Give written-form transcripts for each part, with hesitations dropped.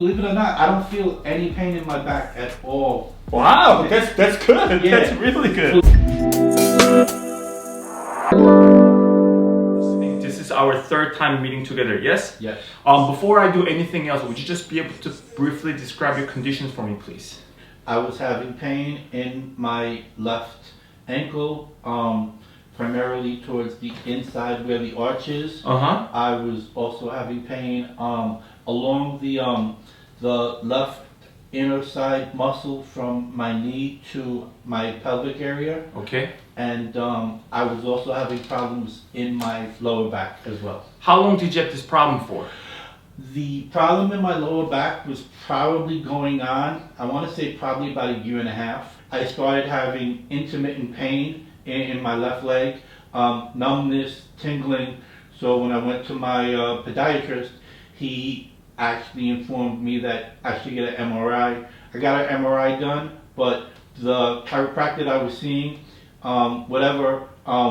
Believe it or not, I don't feel any pain in my back at all. Wow, that's good. Yeah. That's really good. This is our third time meeting together, yes? Yes. Before I do anything else, would you just be able to briefly describe your conditions for me, please? I was having pain in my left ankle, primarily towards the inside where the arch is. I was also having pain along the left inner side muscle from my knee to my pelvic area. Okay. And I was also having problems in my lower back as well. How long did you have this problem for? The problem in my lower back was probably going on, I want to say probably about a year and a half. I started having intermittent pain in my left leg, numbness, tingling. So when I went to my podiatrist, he actually informed me that I should get an MRI. I got an MRI done, but the chiropractor that I was seeing, whatever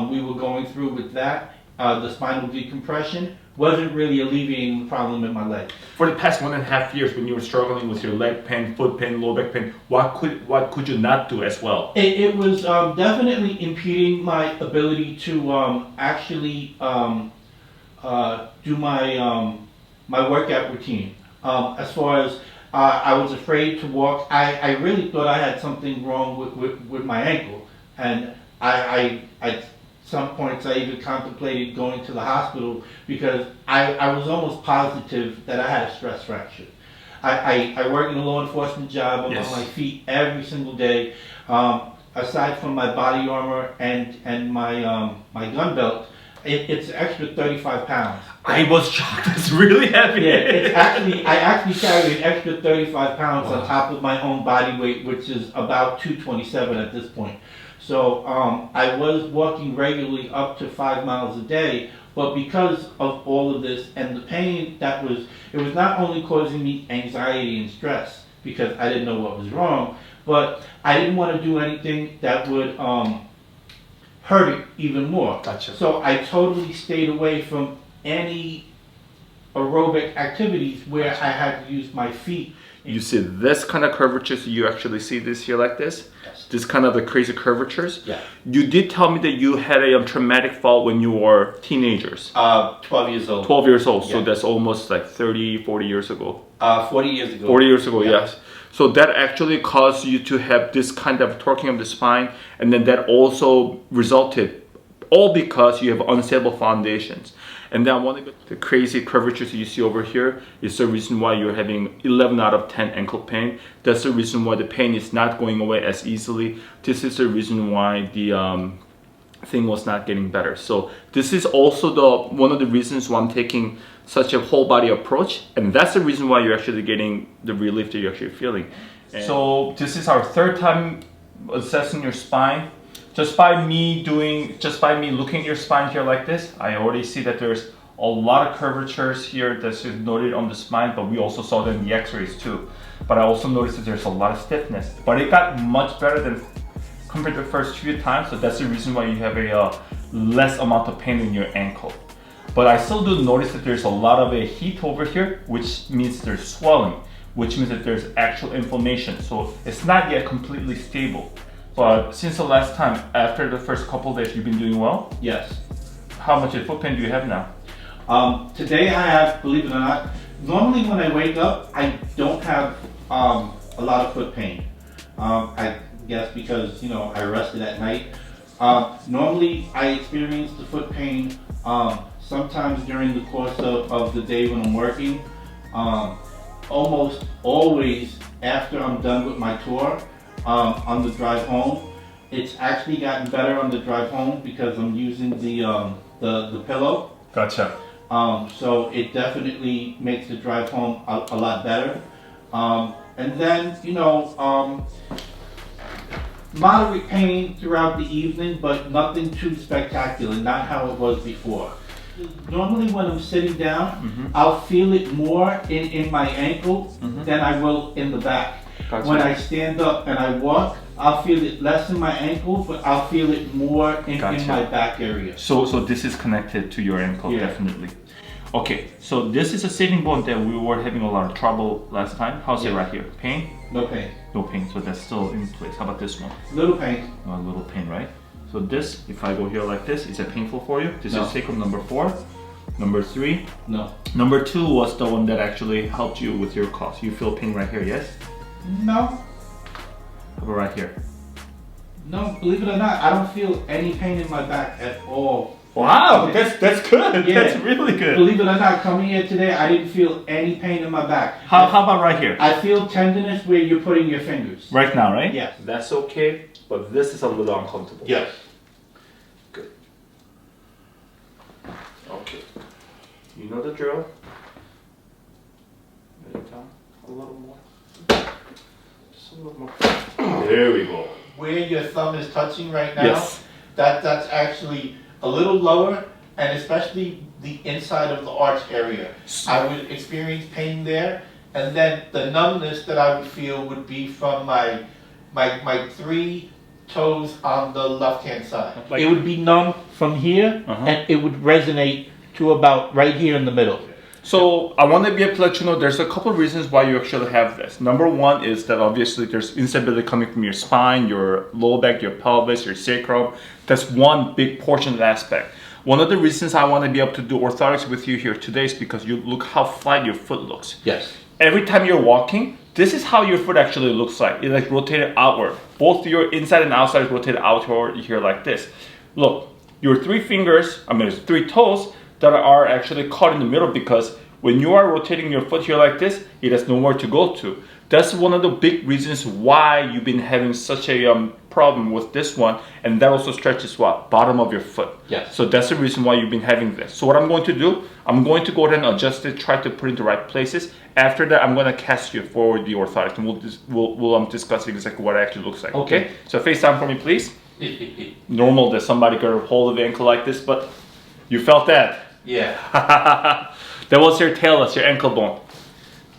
we were going through with that, the spinal decompression, wasn't really alleviating the problem in my leg. For the past 1.5 years, when you were struggling with your leg pain, foot pain, lower back pain, what could you not do as well? It was definitely impeding my ability to actually do my workout routine. As far as I was afraid to walk, I really thought I had something wrong with my ankle, and I at some points I even contemplated going to the hospital because I was almost positive that I had a stress fracture. I work in a law enforcement job. I'm on my feet every single day. Aside from my body armor and my my gun belt, it's an extra 35 pounds. I was shocked. It's really heavy. Yeah, I actually carry an extra 35 pounds on top of my own body weight, which is about 227 at this point. So I was walking regularly up to 5 miles a day, but because of all of this and the pain it was not only causing me anxiety and stress because I didn't know what was wrong, but I didn't want to do anything that would hurt it even more. Gotcha. So I totally stayed away from any aerobic activities where I had to use my feet. You see this kind of curvatures, you actually see this here like this? Yes. This kind of the crazy curvatures? Yeah. You did tell me that you had a traumatic fall when you were teenagers. 12 years old. 12 years old, Yeah. so that's almost like 30, 40 years ago. 40 years ago. 40 years ago, Yeah. yes. So that actually caused you to have this kind of torquing of the spine, and then that also resulted, all because you have unstable foundations. And then one of the crazy curvatures you see over here is the reason why you're having 11 out of 10 ankle pain. That's the reason why the pain is not going away as easily. This is the reason why the thing was not getting better. So this is also one of the reasons why I'm taking such a whole body approach, and that's the reason why you're actually getting the relief that you're actually feeling. So this is our third time assessing your spine. Just by me looking at your spine here like this, I already see that there's a lot of curvatures here that's noted on the spine, but we also saw that in the x-rays too. But I also noticed that there's a lot of stiffness, but it got much better than compared to the first few times, so that's the reason why you have a less amount of pain in your ankle. But I still do notice that there's a lot of heat over here, which means there's swelling, which means that there's actual inflammation. So it's not yet completely stable. But since the last time, after the first couple of days, you've been doing well? Yes. How much foot pain do you have now? Today I have, believe it or not, normally when I wake up, I don't have a lot of foot pain. I guess because, I rested at night. Normally I experience the foot pain sometimes during the course of the day when I'm working. Almost always after I'm done with my tour. On the drive home, it's actually gotten better on the drive home because I'm using the pillow. Gotcha. So it definitely makes the drive home a lot better. And then moderate pain throughout the evening, but nothing too spectacular. Not how it was before. Normally when I'm sitting down, I'll feel it more in my ankle than I will in the back. Gotcha. When I stand up and I walk, I'll feel it less in my ankle, but I'll feel it more in my back area. So this is connected to your ankle, definitely. Okay, so this is a sitting bone that we were having a lot of trouble last time. How's it right here? Pain? No pain. No pain, so that's still in place. How about this one? Little pain. A little pain, right? So this, if I go here like this, is it painful for you? This is sacrum number 4. Number 3? No. Number 2 was the one that actually helped you with your cough. You feel pain right here, yes? No. How about right here? No, believe it or not, I don't feel any pain in my back at all. Wow, that's good. Yeah. That's really good. Believe it or not, coming here today, I didn't feel any pain in my back. How about right here? I feel tenderness where you're putting your fingers. Right now, right? Yes. That's okay, but this is a little uncomfortable. Yes. Good. Okay. You know the drill. Lay it down a little more. Just a little more. There we go. Where your thumb is touching right now, Yes. that's actually a little lower, and especially the inside of the arch area. I would experience pain there, and then the numbness that I would feel would be from my 3 toes on the left-hand side. Like- It would be numb from here, and it would resonate to about right here in the middle. So I want to be able to let you know there's a couple of reasons why you actually have this. Number one is that obviously there's instability coming from your spine, your lower back, your pelvis, your sacrum. That's one big portion of the aspect. One of the reasons I want to be able to do orthotics with you here today is because you look how flat your foot looks. Yes. Every time you're walking, this is how your foot actually looks like. It's like rotated outward. Both your inside and outside is rotated outward here like this. Look, your 3 fingers, there's 3 toes that are actually caught in the middle because when you are rotating your foot here like this, it has nowhere to go to. That's one of the big reasons why you've been having such a problem with this one, and that also stretches what? Bottom of your foot. Yes. So that's the reason why you've been having this. So what I'm going to do, I'm going to go ahead and adjust it, try to put it in the right places. After that, I'm going to cast you forward the orthotics, and we'll discuss exactly what it actually looks like. Okay? So face down for me, please. Normal that somebody got a hold of the ankle like this, but you felt that. Yeah. That was your talus, your ankle bone.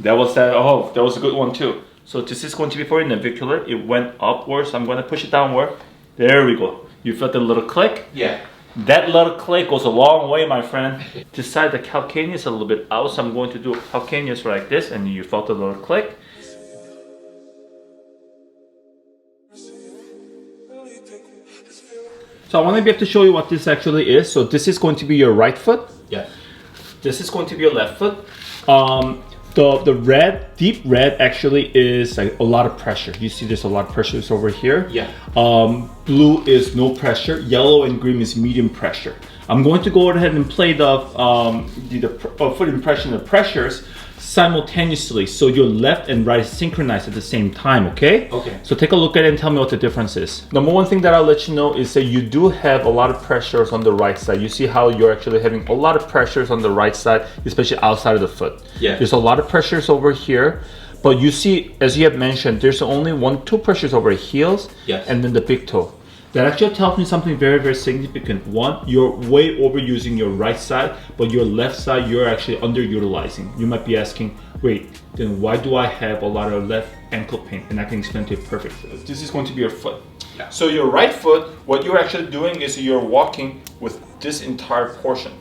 That was that. Oh, that was a good one too. So this is going to be for your navicular. It went upwards. So I'm going to push it downward. There we go. You felt the little click? Yeah. That little click goes a long way, my friend. This side, the calcaneus a little bit out. So I'm going to do calcaneus like this, and you felt the little click. So I want to be able to show you what this actually is. So this is going to be your right foot. Yes. This is going to be your left foot. The red, deep red actually is like a lot of pressure. You see there's a lot of pressure over here. Yeah. Blue is no pressure. Yellow and green is medium pressure. I'm going to go ahead and play the foot impression of pressures simultaneously, so your left and right is synchronized at the same time, okay? Okay. So take a look at it and tell me what the difference is. Number one thing that I'll let you know is that you do have a lot of pressures on the right side. You see how you're actually having a lot of pressures on the right side, especially outside of the foot. Yeah. There's a lot of pressures over here, but you see, as you have mentioned, there's only 2 pressures over heels, yes, and then the big toe. That actually tells me something very, very significant. One, you're way overusing your right side, but your left side, you're actually underutilizing. You might be asking, wait, then why do I have a lot of left ankle pain? And I can explain to you perfectly. This is going to be your foot. Yeah. So your right foot, what you're actually doing is you're walking with this entire portion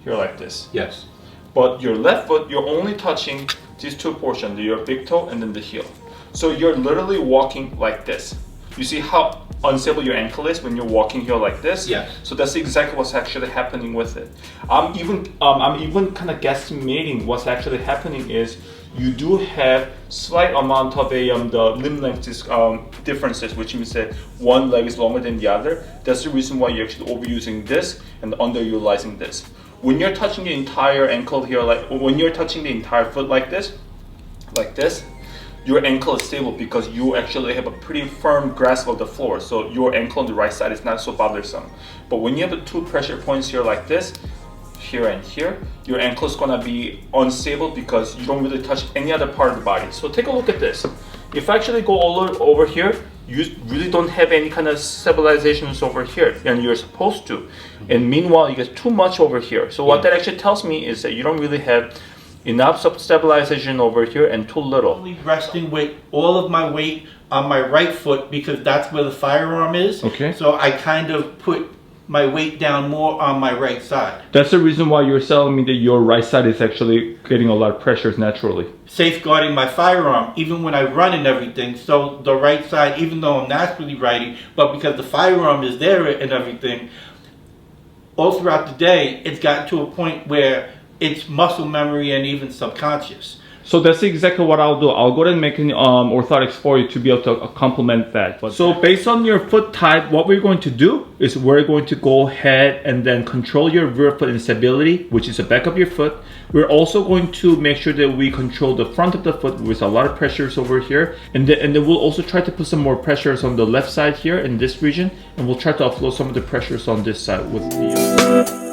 here like this. Yes. But your left foot, you're only touching these 2 portions, your big toe and then the heel. So you're literally walking like this. You see how unstable your ankle is when you're walking here like this? Yeah. So that's exactly what's actually happening with it. I'm even kind of guesstimating what's actually happening is you do have slight amount of the limb length differences, which means that one leg is longer than the other. That's the reason why you're actually overusing this and underutilizing this. When you're touching the entire ankle here, like when you're touching the entire foot like this, your ankle is stable because you actually have a pretty firm grasp of the floor. So your ankle on the right side is not so bothersome. But when you have the 2 pressure points here like this, here and here, your ankle is gonna be unstable because you don't really touch any other part of the body. So take a look at this. If I actually go all over here, you really don't have any kind of stabilizations over here, and you're supposed to. And meanwhile, you get too much over here. So what that actually tells me is that you don't really have enough stabilization over here and too little. Only resting with all of my weight on my right foot because that's where the firearm is. Okay. So I kind of put my weight down more on my right side. That's the reason why you're telling me that your right side is actually getting a lot of pressures naturally. Safeguarding my firearm, even when I run and everything. So the right side, even though I'm naturally righty, but because the firearm is there and everything, all throughout the day, it's gotten to a point where it's muscle memory and even subconscious. So that's exactly what I'll do. I'll go ahead and make an orthotics for you to be able to complement that. So based on your foot type, what we're going to do is we're going to go ahead and then control your rear foot instability, which is the back of your foot. We're also going to make sure that we control the front of the foot with a lot of pressures over here. And then we'll also try to put some more pressures on the left side here in this region. And we'll try to offload some of the pressures on this side with the...